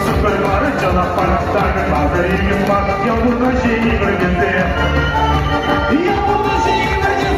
Супермарджана пальцами мазаїма, я у наші ігри. Я у наші ігри,